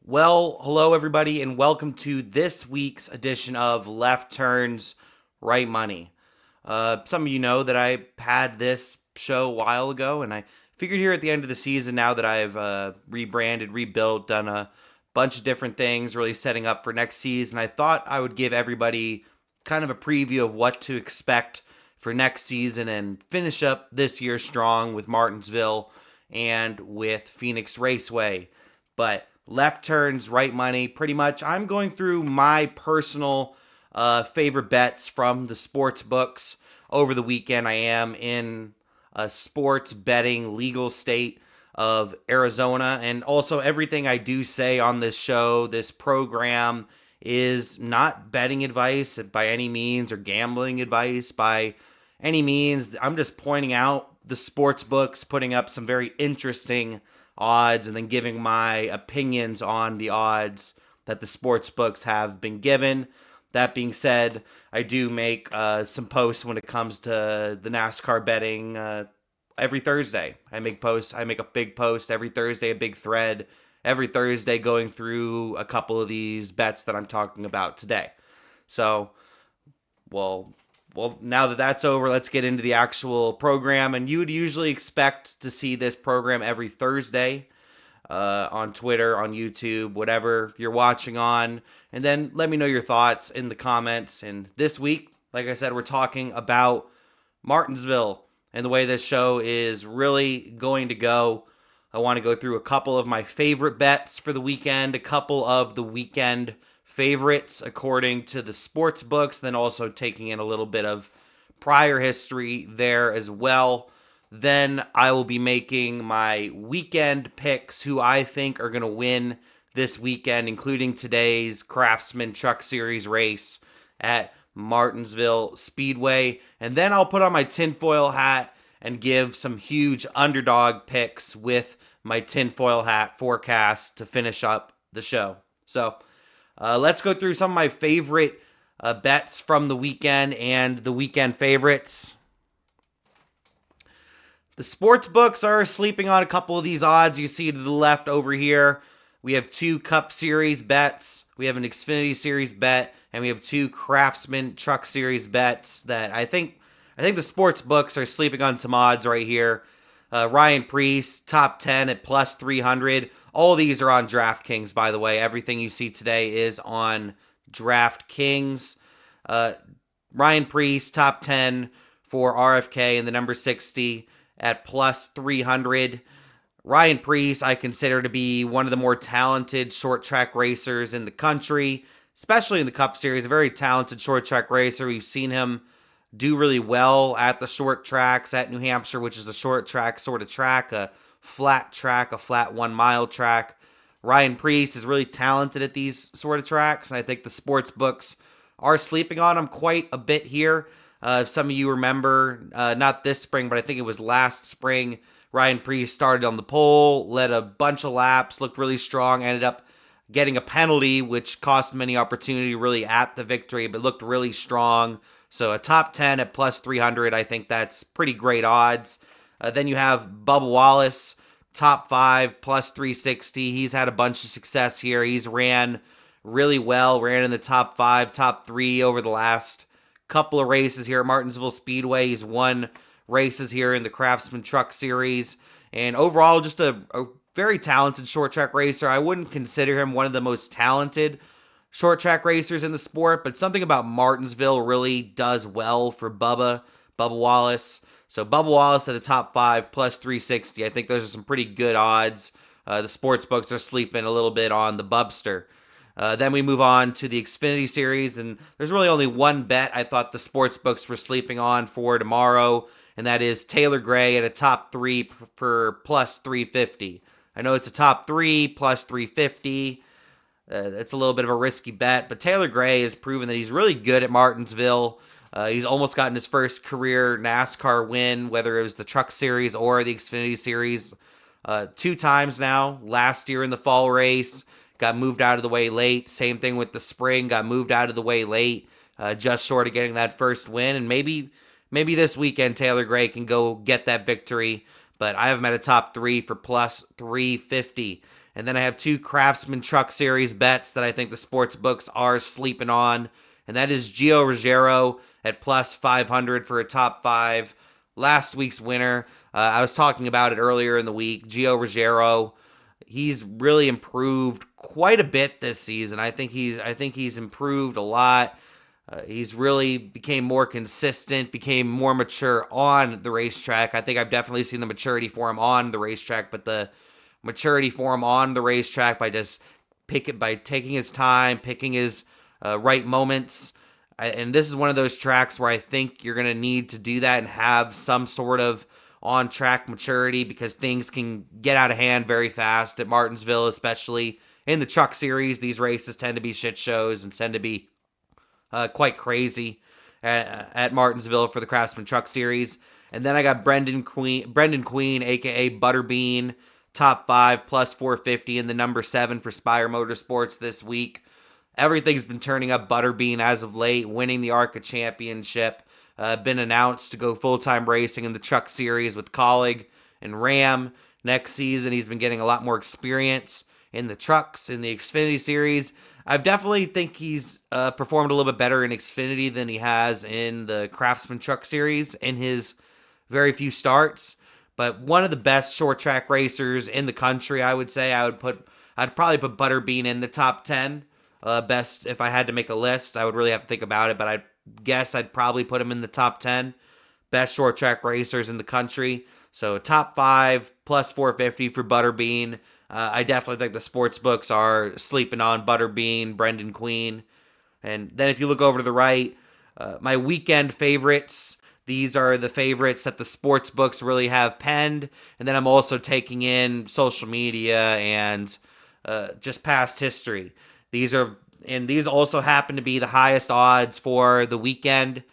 Well, hello everybody, and welcome to this week's edition of Left Turns, Right Money. Some of you know that I had this show a while ago, and I figured here at the end of the season, now that I've rebranded, rebuilt, done a bunch of different things, really setting up for next season, I thought I would give everybody kind of a preview of what to expect for next season and finish up this year strong with Martinsville and with Phoenix Raceway. But left turns, right money, pretty much. I'm going through my personal favorite bets from the sports books over the weekend. I am in a sports betting legal state of Arizona, and also everything I do say on this show, this program, is not betting advice by any means or gambling advice by any means. I'm just pointing out the sports books, putting up some very interesting odds, and then giving my opinions on the odds that the sports books have been given. That being said, I do make some posts when it comes to the NASCAR betting every Thursday. I make posts. I make a big post every Thursday, a big thread every Thursday going through a couple of these bets that I'm talking about today. So, well, now that that's over, let's get into the actual program. And you would usually expect to see this program every Thursday on Twitter, on YouTube, whatever you're watching on. And then let me know your thoughts in the comments. And this week, like I said, we're talking about Martinsville and the way this show is really going to go. I want to go through a couple of my favorite bets for the weekend, a couple of the weekend favorites according to the sports books, then also taking in a little bit of prior history there as well. Then I will be making my weekend picks, who I think are going to win this weekend, including today's Craftsman Truck Series race at Martinsville Speedway. And then I'll put on my tinfoil hat and give some huge underdog picks with my tinfoil hat forecast to finish up the show. So let's go through some of my favorite bets from the weekend and the weekend favorites. The sports books are sleeping on a couple of these odds. You see to the left over here, we have two Cup Series bets, we have an Xfinity Series bet, and we have two Craftsman Truck Series bets that I think the sports books are sleeping on some odds right here. Ryan Preece, top 10 at plus 300. All these are on DraftKings, by the way. Everything you see today is on DraftKings. Ryan Preece, top 10 for RFK and the number 60 at plus 300. Ryan Preece, I consider to be one of the more talented short track racers in the country, especially in the Cup Series. A very talented short track racer. We've seen him do really well at the short tracks at New Hampshire, which is a short track sort of track, a flat 1 mile track. Ryan Preece is really talented at these sort of tracks, and I think the sports books are sleeping on him quite a bit here. If some of you remember, not this spring, but I think it was last spring, Ryan Preece started on the pole, led a bunch of laps, looked really strong, ended up getting a penalty, which cost him any opportunity really at the victory, but looked really strong. So a top 10 at plus 300, I think that's pretty great odds. Then you have Bubba Wallace, top 5, plus 360. He's had a bunch of success here. He's ran really well, ran in the top 5, top 3 over the last couple of races here at Martinsville Speedway. He's won races here in the Craftsman Truck Series. And overall, just a very talented short track racer. I wouldn't consider him one of the most talented short track racers in the sport, but something about Martinsville really does well for Bubba Wallace. So Bubba Wallace at a top 5 plus 360. I think those are some pretty good odds. The sports books are sleeping a little bit on the Bubster. Then we move on to the Xfinity Series, and there's really only one bet I thought the sports books were sleeping on for tomorrow, and that is Taylor Gray at a top 3 for plus 350. I know it's a top 3 plus 350. It's a little bit of a risky bet, but Taylor Gray has proven that he's really good at Martinsville. He's almost gotten his first career NASCAR win, whether it was the Truck Series or the Xfinity Series, 2 times now. Last year in the fall race, got moved out of the way late. Same thing with the spring, got moved out of the way late, just short of getting that first win. And maybe this weekend Taylor Gray can go get that victory, but I have him at a top 3 for plus 350. And then I have 2 Craftsman Truck Series bets that I think the sports books are sleeping on. And that is Gio Ruggiero at plus 500 for a top 5. Last week's winner. I was talking about it earlier in the week. Gio Ruggiero, he's really improved quite a bit this season. I think he's improved a lot. He's really became more consistent, became more mature on the racetrack. I think I've definitely seen the maturity for him on the racetrack, but the maturity for him on the racetrack by taking his time, picking his right moments. And this is one of those tracks where I think you're going to need to do that and have some sort of on-track maturity, because things can get out of hand very fast at Martinsville, especially in the truck series. These races tend to be shit shows and tend to be quite crazy at Martinsville for the Craftsman Truck Series. And then I got Brendan Queen, aka Butterbean, top 5 plus 450 in the number 7 for Spire Motorsports this week. Everything's been turning up Butterbean as of late, winning the ARCA Championship. Been announced to go full-time racing in the Truck Series with Colleague and Ram next season. He's been getting a lot more experience in the trucks, in the Xfinity Series. I definitely think he's performed a little bit better in Xfinity than he has in the Craftsman Truck Series in his very few starts. But one of the best short track racers in the country, I would say. I'd probably put Butterbean in the top 10. Best, if I had to make a list. I would really have to think about it, but I guess I'd probably put him in the top 10 best short track racers in the country. So top 5 plus 450 for Butterbean. I definitely think the sports books are sleeping on Butterbean, Brendan Queen. And then if you look over to the right, my weekend favorites. These are the favorites that the sports books really have penned. And then I'm also taking in social media and just past history. These also happen to be the highest odds for the weekend.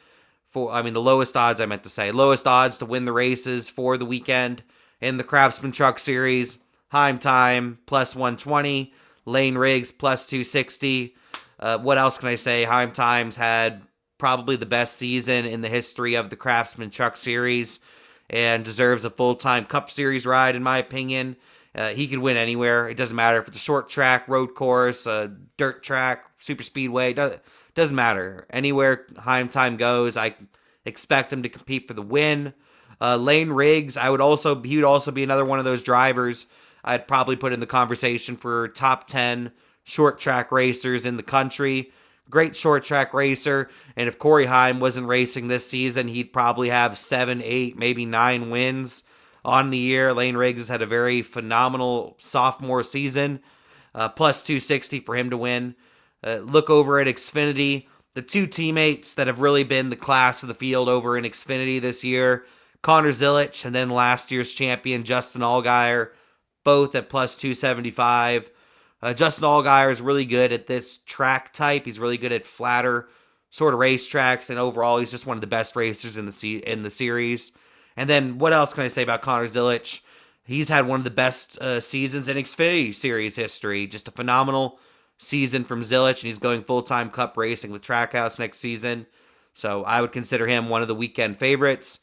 The lowest odds, I meant to say. Lowest odds to win the races for the weekend in the Craftsman Truck Series. Heim Time, plus 120. Lane Riggs, plus 260. What else can I say? Heim Time's had probably the best season in the history of the Craftsman Truck Series and deserves a full-time Cup Series ride, in my opinion. He could win anywhere. It doesn't matter if it's a short track, road course, dirt track, super speedway. Doesn't matter. Anywhere Heim Time goes, I expect him to compete for the win. Lane Riggs, he would also be another one of those drivers I'd probably put in the conversation for top 10 short track racers in the country. Great short track racer. And if Corey Heim wasn't racing this season, he'd probably have 7, 8, maybe 9 wins on the year. Lane Riggs has had a very phenomenal sophomore season. Plus 260 for him to win. Look over at Xfinity. The 2 teammates that have really been the class of the field over in Xfinity this year, Connor Zilic and then last year's champion Justin Allgaier, both at plus 275. Justin Allgaier is really good at this track type. He's really good at flatter sort of racetracks, and overall he's just one of the best racers in the series. And then what else can I say about Connor Zilic? He's had one of the best seasons in Xfinity Series history. Just a phenomenal season from Zilic, and he's going full-time Cup racing with Trackhouse next season. So I would consider him one of the weekend favorites.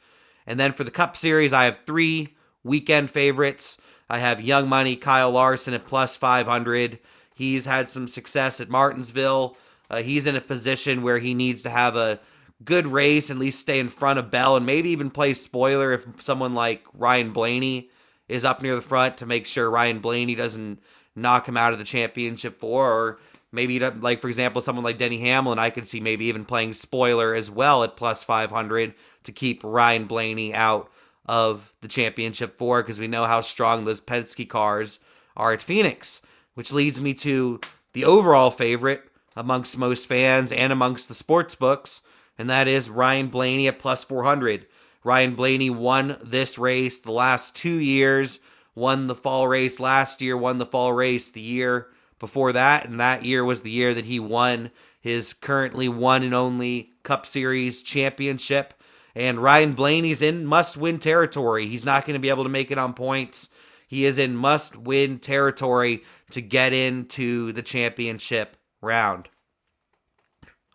And then for the Cup Series, I have 3 weekend favorites. I have Young Money Kyle Larson at plus 500. He's had some success at Martinsville. He's in a position where he needs to have a good race, at least stay in front of Bell, and maybe even play spoiler if someone like Ryan Blaney is up near the front to make sure Ryan Blaney doesn't knock him out of the championship or maybe, like, for example, someone like Denny Hamlin, I could see maybe even playing spoiler as well at plus 500 to keep Ryan Blaney out of the championship 4, because we know how strong those Penske cars are at Phoenix, which leads me to the overall favorite amongst most fans and amongst the sports books, and that is Ryan Blaney at plus 400. Ryan Blaney won this race the last 2 years, won the fall race last year, won the fall race the year before that, and that year was the year that he won his currently one and only Cup Series championship. And Ryan Blaney's in must-win territory. He's not going to be able to make it on points. He is in must-win territory to get into the championship round.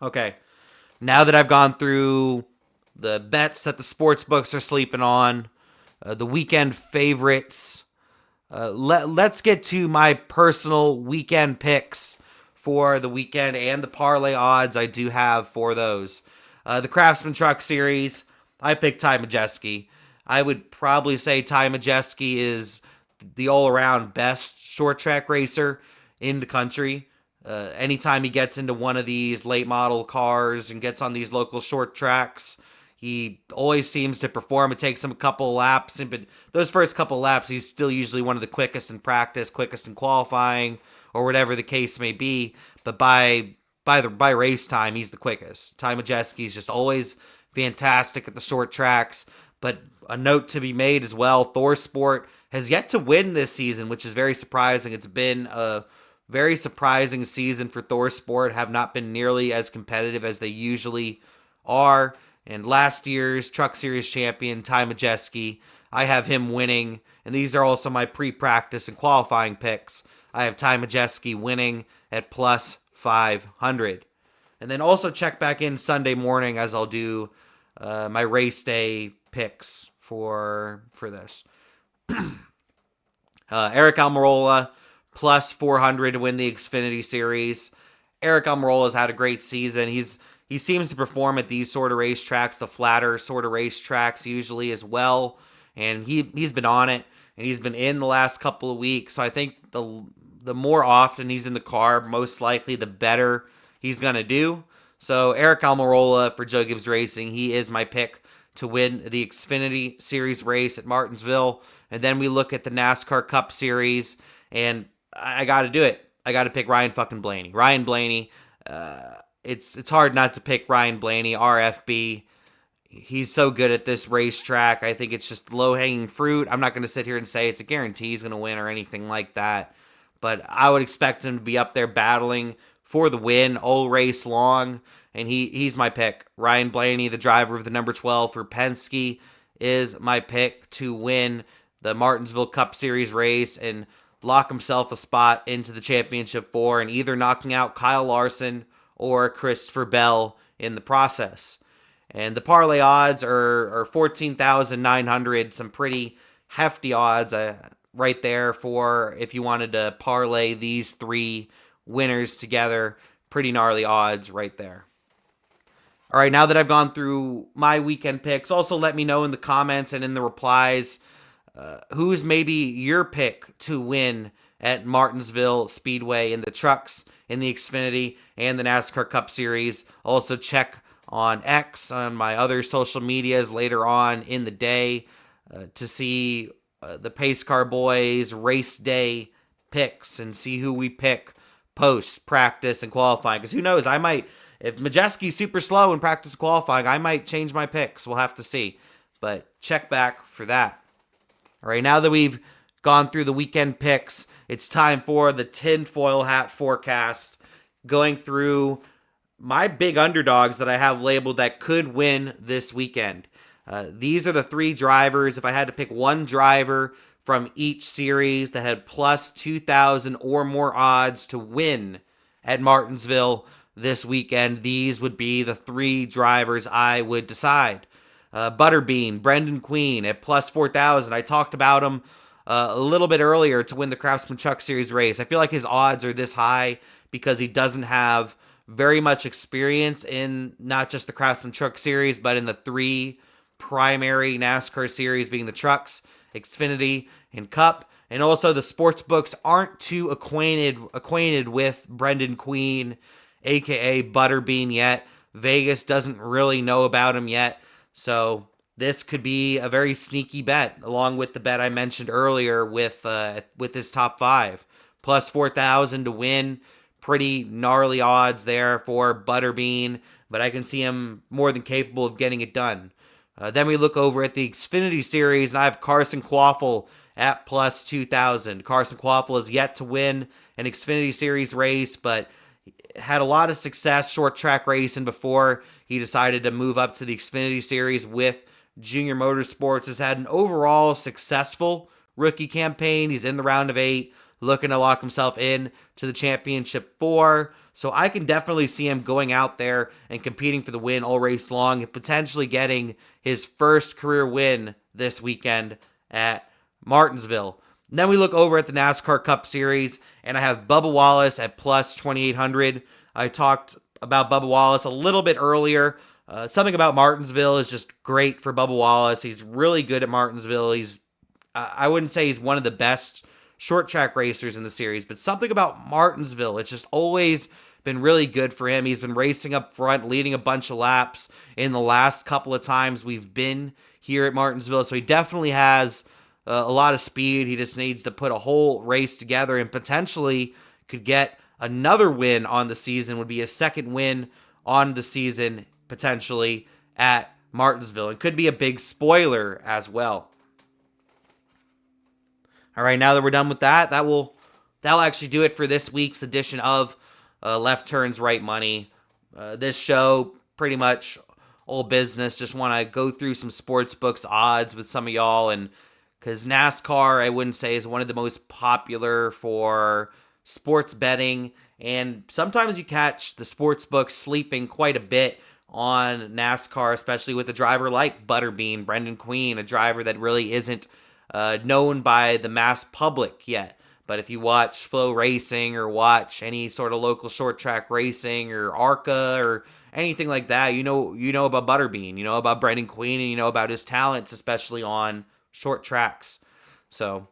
Okay, now that I've gone through the bets that the sports books are sleeping on, the weekend favorites, Let's get to my personal weekend picks for the weekend and the parlay odds I do have for those. The Craftsman Truck Series, I picked Ty Majeski. I would probably say Ty Majeski is the all-around best short track racer in the country. Anytime he gets into one of these late model cars and gets on these local short tracks, he always seems to perform. It takes him a couple of laps, but those first couple of laps, he's still usually one of the quickest in practice, quickest in qualifying, or whatever the case may be. But by race time, he's the quickest. Ty Majeski is just always fantastic at the short tracks. But a note to be made as well, ThorSport has yet to win this season, which is very surprising. It's been a very surprising season for ThorSport, have not been nearly as competitive as they usually are. And last year's Truck Series champion, Ty Majeski, I have him winning. And these are also my pre-practice and qualifying picks. I have Ty Majeski winning at plus 500. And then also check back in Sunday morning as I'll do my race day picks for this. Eric Almirola plus 400 to win the Xfinity Series. Eric Almirola has had a great season. He seems to perform at these sort of racetracks, the flatter sort of racetracks usually as well. And he's been on it, and he's been in the last couple of weeks. So I think the more often he's in the car, most likely the better he's going to do. So Eric Almirola for Joe Gibbs Racing, he is my pick to win the Xfinity Series race at Martinsville. And then we look at the NASCAR Cup Series, and I got to do it. I got to pick Ryan fucking Blaney. Ryan Blaney, it's hard not to pick Ryan Blaney, RFB. He's so good at this racetrack. I think it's just low-hanging fruit. I'm not going to sit here and say it's a guarantee he's going to win or anything like that. But I would expect him to be up there battling for the win all race long. And he's my pick. Ryan Blaney, the driver of the number 12 for Penske, is my pick to win the Martinsville Cup Series race and lock himself a spot into the championship 4 and either knocking out Kyle Larson or Christopher Bell in the process. And the parlay odds are 14,900, some pretty hefty odds right there for if you wanted to parlay these three winners together. Pretty gnarly odds right there. All right, now that I've gone through my weekend picks, also let me know in the comments and in the replies who's maybe your pick to win at Martinsville Speedway in the trucks, in the Xfinity, and the NASCAR Cup Series. Also check on X, on my other social medias later on in the day to see the Pacecar boys race day picks and see who we pick post practice and qualifying. Because who knows, I might, if Majeski's super slow in practice qualifying, I might change my picks. We'll have to see. But check back for that. All right, now that we've gone through the weekend picks, it's time for the tinfoil hat forecast. Going through my big underdogs that I have labeled that could win this weekend. These are the three drivers. If I had to pick one driver from each series that had plus 2,000 or more odds to win at Martinsville this weekend, these would be the three drivers I would decide. Butterbean, Brendan Queen at plus 4,000. I talked about him a little bit earlier to win the Craftsman Truck Series race. I feel like his odds are this high because he doesn't have very much experience in not just the Craftsman Truck Series, but in the three primary NASCAR series being the Trucks, Xfinity, and Cup. And also the sports books aren't too acquainted with Brendan Queen, aka Butterbean, yet. Vegas doesn't really know about him yet. So this could be a very sneaky bet, along with the bet I mentioned earlier with his top five. Plus 4,000 to win. Pretty gnarly odds there for Butterbean, but I can see him more than capable of getting it done. Then we look over at the Xfinity Series, and I have Carson Quaffle at plus 2,000. Carson Quaffle has yet to win an Xfinity Series race, but had a lot of success short track racing before he decided to move up to the Xfinity Series with Junior Motorsports. Has had an overall successful rookie campaign. He's in the round of 8, looking to lock himself in to the championship 4. So I can definitely see him going out there and competing for the win all race long and potentially getting his first career win this weekend at Martinsville. And then we look over at the NASCAR Cup Series, and I have Bubba Wallace at plus 2,800. I talked about Bubba Wallace a little bit earlier. Something about Martinsville is just great for Bubba Wallace. He's really good at Martinsville. I wouldn't say he's one of the best short track racers in the series, but something about Martinsville, it's just always been really good for him. He's been racing up front, leading a bunch of laps in the last couple of times we've been here at Martinsville. So he definitely has a lot of speed. He just needs to put a whole race together and potentially could get another win on the season, would be a second win on the season potentially at Martinsville. It could be a big spoiler as well. All right, now that we're done with that'll actually do it for this week's edition of Left Turns Right Money. This show, pretty much all business. Just want to go through some sports books odds with some of y'all, and because NASCAR, I wouldn't say, is one of the most popular for sports betting, and sometimes you catch the sports books sleeping quite a bit on NASCAR, especially with a driver like Butterbean, Brendan Queen, a driver that really isn't known by the mass public yet. But if you watch Flow Racing or watch any sort of local short track racing or ARCA or anything like that, you know about Butterbean, you know about Brendan Queen, and you know about his talents, especially on short tracks. So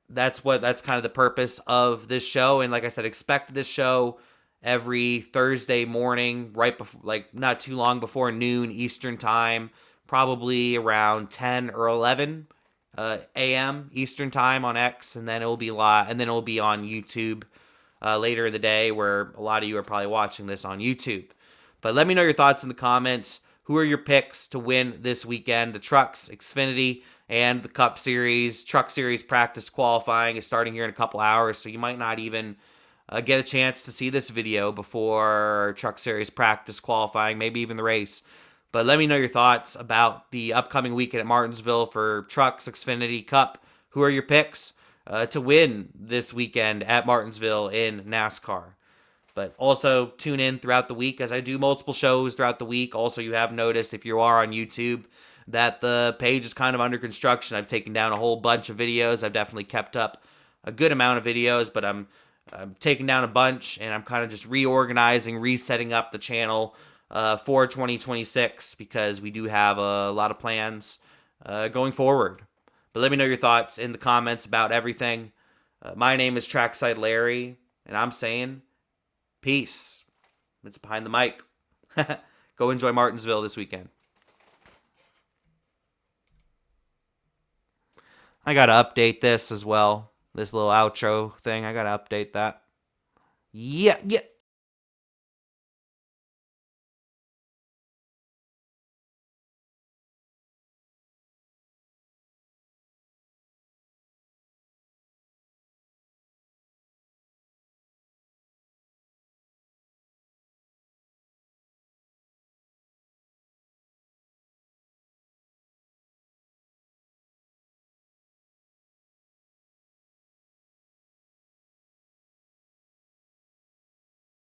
that's kind of the purpose of this show. And like I said, expect this show every Thursday morning, right before, like not too long before noon Eastern time, probably around 10 or 11 a.m. Eastern time on X, and then it will be live, and then it will be on YouTube later in the day, where a lot of you are probably watching this on YouTube. But let me know your thoughts in the comments. Who are your picks to win this weekend? The Trucks, Xfinity, and the Cup Series. Truck Series practice qualifying is starting here in a couple hours, so you might not even get a chance to see this video before Truck Series practice qualifying, maybe even the race. But let me know your thoughts about the upcoming weekend at Martinsville for Trucks, Xfinity, Cup. Who are your picks to win this weekend at Martinsville in NASCAR? But also tune in throughout the week as I do multiple shows throughout the week. Also, you have noticed, if you are on YouTube, that the page is kind of under construction. I've taken down a whole bunch of videos. I've definitely kept up a good amount of videos, but I'm taking down a bunch, and I'm kind of just reorganizing, resetting up the channel for 2026, because we do have a lot of plans going forward. But let me know your thoughts in the comments about everything. My name is Trackside Larry, and I'm saying peace. It's behind the mic. Go enjoy Martinsville this weekend. I gotta update this as well. This little outro thing, I gotta update that. Yeah.